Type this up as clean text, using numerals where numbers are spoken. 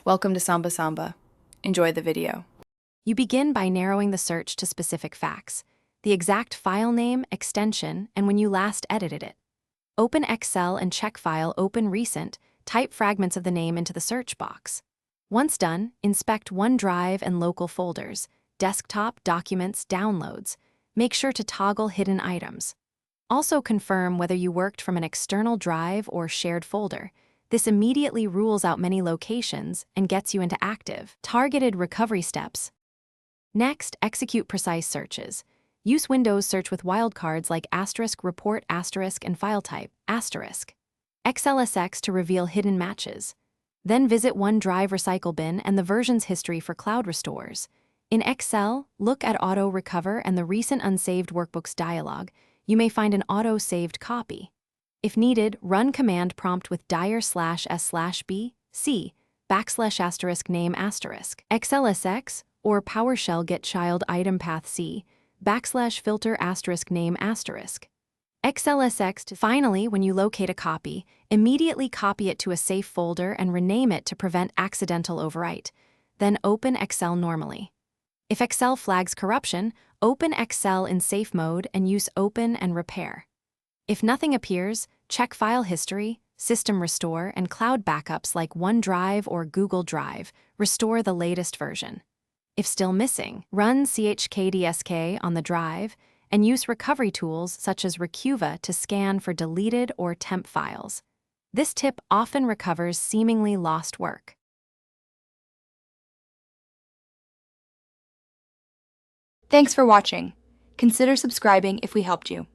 Welcome to Samba Samba. Enjoy the video. You begin by narrowing the search to specific facts, the exact file name, extension, and when you last edited it. Open Excel and check File Open Recent, type fragments of the name into the search box. Once done, inspect OneDrive and local folders, desktop, documents, downloads. Make sure to toggle hidden items. Also confirm whether you worked from an external drive or shared folder. This immediately rules out many locations and gets you into active, targeted recovery steps. Next, execute precise searches. Use Windows search with wildcards like *, report *, and file type *. XLSX to reveal hidden matches. Then visit OneDrive Recycle Bin and the versions history for cloud restores. In Excel, look at Auto Recover and the Recent Unsaved Workbooks dialog. You may find an auto-saved copy. If needed, run command prompt with dir/s/b c \* name *, XLSX, or PowerShell get child item path c \filter *name *. XLSX. Finally, when you locate a copy, immediately copy it to a safe folder and rename it to prevent accidental overwrite. Then open Excel normally. If Excel flags corruption, open Excel in safe mode and use Open and Repair. If nothing appears, check file history, system restore, and cloud backups like OneDrive or Google Drive. Restore the latest version. If still missing, run chkdsk on the drive and use recovery tools such as Recuva to scan for deleted or temp files. This tip often recovers seemingly lost work. Thanks for watching. Consider subscribing if we helped you.